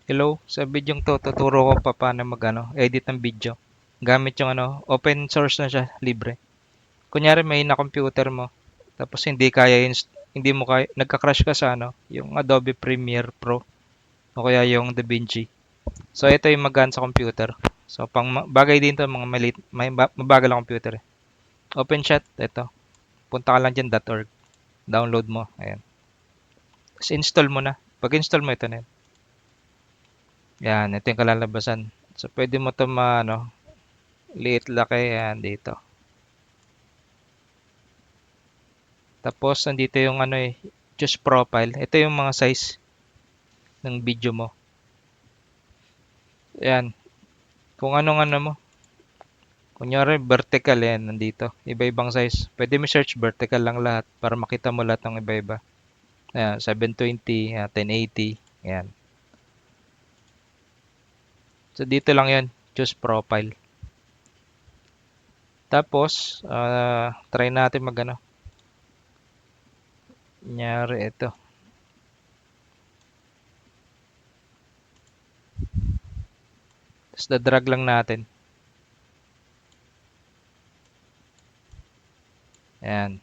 Hello, sa video to tuturo ko pa paano edit ng video. Gamit yung open source na siya, libre. Kunyari may na computer mo, tapos hindi mo kaya, nagka-crash ka sa yung Adobe Premiere Pro o kaya yung DaVinci. So ito yung magaan sa computer. So bagay din to mga mabagal ang computer. OpenShot, ito. Punta ka lang dyan .org. Download mo, ayan. Tapos install mo na. Pag install mo ito na yan. Yan, ito yung kalalabasan. So pwede mo to liit laki yan dito. Tapos nandito yung choose profile. Ito yung mga size ng video mo. Yan. Kung anong mo. Kunyari vertical yan nandito. Iba-ibang size. Pwede mo search vertical lang lahat para makita mo lahat ng iba-iba. Ayan, 720, 1080. Yan. So dito lang yan. Choose profile. Tapos, try natin Kunyari ito. Tapos da-drag lang natin. Ayan.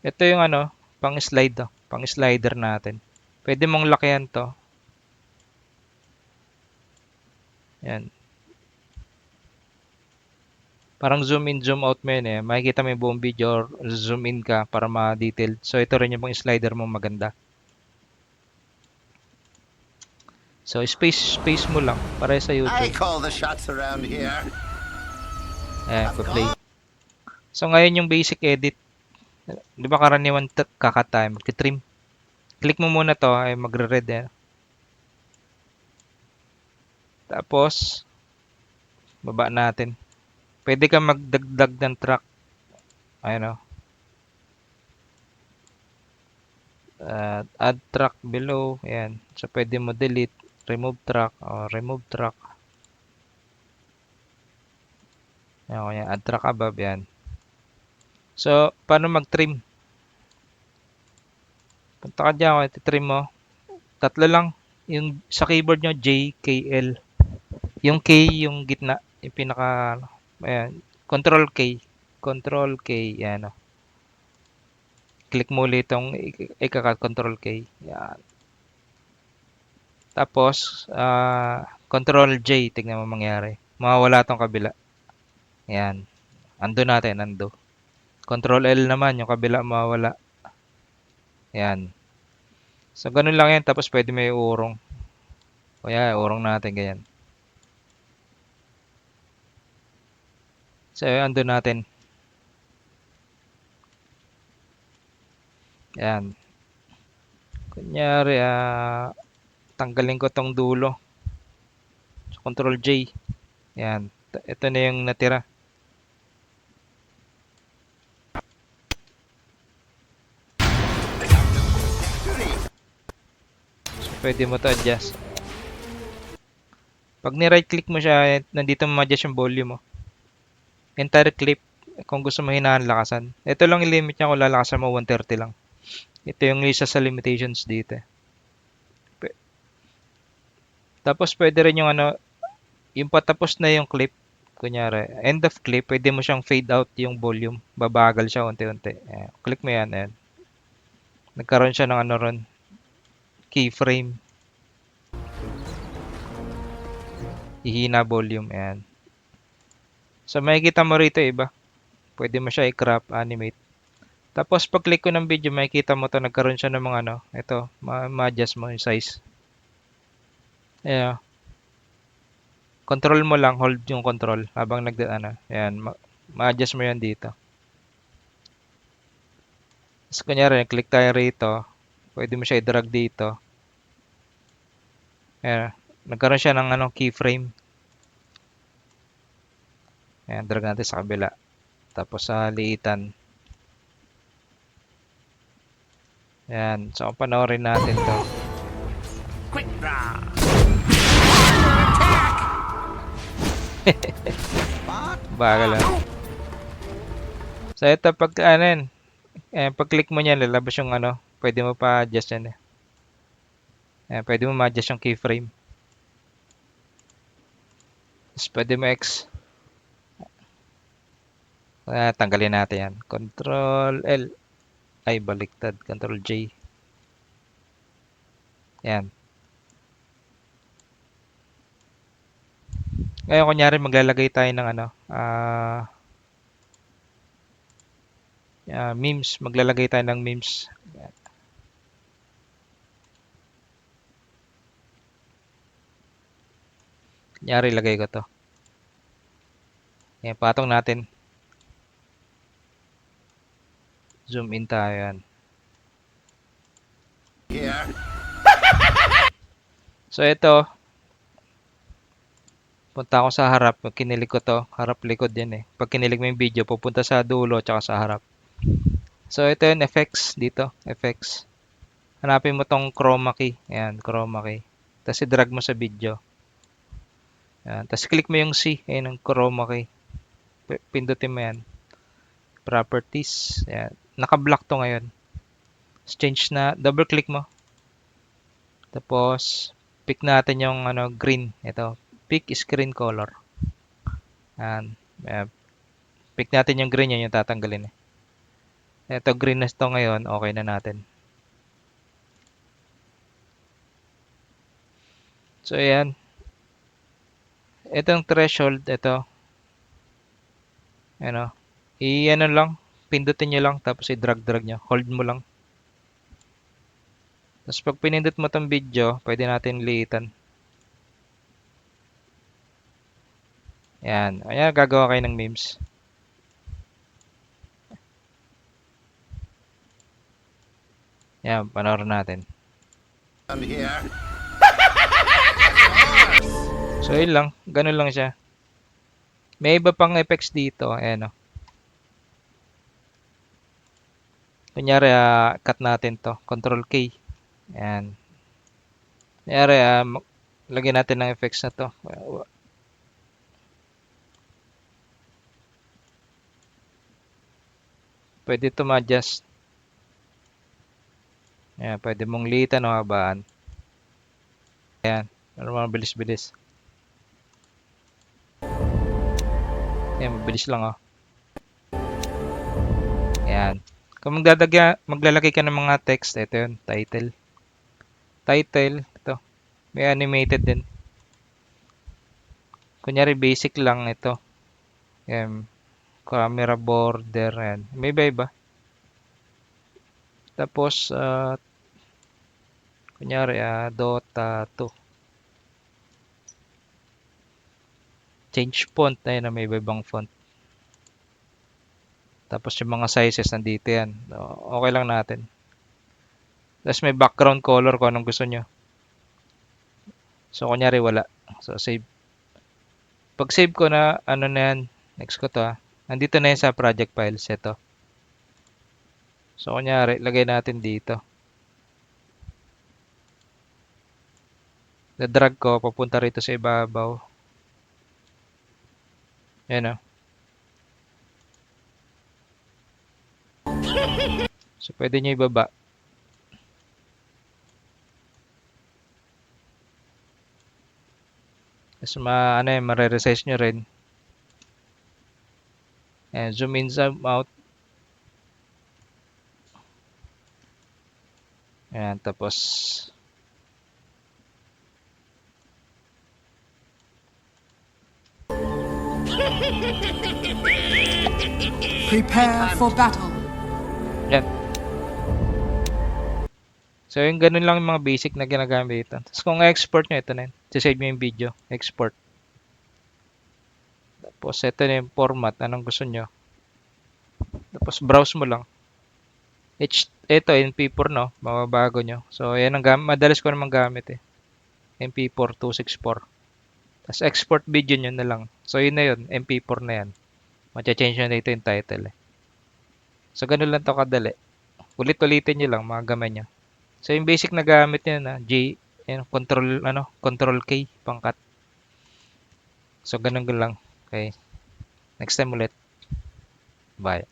Ito yung pang-slide to. Pang-slider natin. Pwede mong lakihan to. Ayan. Parang zoom in, zoom out mo yun eh. Makikita mo yung buong video or zoom in ka para ma-detailed. So ito rin yung pang-slider mo maganda. So space mo lang para sa YouTube. I call the shots around here. Ayan, play. So ngayon yung basic edit. Di ba karaniwan kakatime, mag-trim. Click mo muna to ay magre-red eh. Tapos baba natin. Pwede ka magdagdag ng track. Ayun add track below. Ayan. So pwede mo delete, remove track o remove track. Ayan, add track above yan. So paano mag-trim? Punta ka dyan, trim mo. Tatlo lang. Yung sa keyboard nyo, J, K, L. Yung K, yung gitna. Yung pinaka, ayan. Control K. Control K. Yan Click mo ulit itong ika-control K. Yan. Tapos, control J. Tignan mo mangyari. Mawawala tong kabila. Yan. Undo natin, undo. Control L naman, yung kabila mawawala. Yan. So, ganun lang yan. Tapos, pwede may urong. O yan, urong natin, ganyan. So, undo natin. Yan. Kunyari, tanggalin ko tong dulo. So, control J. Yan. Ito na yung natira. Pwede mo to adjust. Pag ni-right click mo siya, nandito mo ma-adjust yung volume mo. Entire clip, kung gusto mo hinaan lakasan. Ito lang i-limit niya kung lalakasan mo 130 lang. Ito yung isa sa limitations dito. Tapos pwede rin yung yung patapos na yung clip. Kunyari, end of clip, pwede mo siyang fade out yung volume. Babagal siya unti-unti. Click mo yan, ayan. Nagkaroon siya ng ron, keyframe. Ihina volume, ayan. So makikita mo rito iba. Pwede mo siya i-crop, animate. Tapos pag click ko ng video, makikita mo to nagkaroon siya ng mga ito, ma-adjust mo yung size. Ayan. Control mo lang, hold yung control habang ayan, ma-adjust mo yan dito. Tapos kunyari, click tayo rito, pwede mo siya i-drag dito. Ayan, nagkaroon siya ng keyframe. Ayan, drag natin sa kabila. Tapos sa liitan. Ayan, so panoorin natin to. Quick draw. Bagal lang. So ito pag pag click mo niyan lalabas yung pwede mo pa adjust yan Ayan, pwede mo ma-adjust yung keyframe. Tapos pwede mo tanggalin natin yan. Control L. Ay, baliktad. Control J. Yan. Ngayon, kunyari, maglalagay tayo ng memes. Maglalagay tayo ng memes. Yan. Kunyari, lagay ko to. Yan, patong natin. Zoom in tayo yan. Here. So, ito. Punta ako sa harap. Pag kinilig ko to, harap-likod yan eh. Pag kinilig mo yung video, pupunta sa dulo tsaka sa harap. So, ito yung effects dito. Effects. Hanapin mo tong chroma key. Ayan, chroma key. Tapos i-drag mo sa video. Ayan. Tapos click mo yung C. Ayan, yung chroma key. Pindutin mo yan. Properties. Ayan. Naka-block to ngayon. Tapos change na. Double click mo. Tapos, pick natin yung green. Ito. Pick screen color. Ayan. Pick natin yung green. Yan yung tatanggalin eh. Ito, green na to ngayon. Okay na natin. So, ayan. Itong threshold, ito. I-ano lang. Pindutin nyo lang. Tapos i-drag-drag nyo. Hold mo lang. Tapos pag pinindot mo tong video, pwede natin liitan. Ayan. Ayan, gagawa kayo ng memes. Ayan, panoorin natin. Around here. So, yun lang. Ganun lang siya. May iba pang effects dito. Ayan o. Kunyari, cut natin to. Control K. Ayan. Kunyari, lagyan natin ng effects na to. Pwede ito ma-adjust. Ayan, pwede mong liitan o habaan. Ayan. Ano mga bilis-bilis. Ayan, mabilis lang oh. Ayan. Kung maglalagay ka ng mga text, ito yun, title. Title, ito. May animated din. Kunyari, basic lang ito. Ayan. Camera border, ayan. May iba-iba. Tapos, kunyari, Dota 2. Change font, ayan na may iba-ibang font. Tapos yung mga sizes nandito yan. Okay lang natin. Tapos may background color kung anong gusto nyo. So, kunyari wala. So, save. Pag save ko na, ano na yan, next ko to nandito na yan sa project files. Ito. So, kunyari, lagay natin dito. Na-drag ko, papunta rito sa ibabaw. Yan o. So, pwede nyo ibaba. Tapos, mare-resize nyo rin. Ayan, zoom in, zoom out. Ayan, tapos, Prepare for battle. yan. So, yung ganun lang yung mga basic na ginagamit dito. Tapos, kung export nyo, ito na yun. Sisave nyo yung video. Export. Tapos, ito na yung format. Anong gusto nyo. Tapos, browse mo lang. Ito, MP4, no? Mababago nyo. So, yan ang madalas ko naman gamit eh. MP4 264. Tapos, export video nyo na lang. So, yun na yun. MP4 na yan. Macha-change nyo na ito yung title eh. So, ganun lang to kadali. Ulit-ulitin nyo lang, mga gamay nyo. So, yung basic na gamit nyo na, control K, pangkat. So, ganun lang. Okay. Next time ulit. Bye.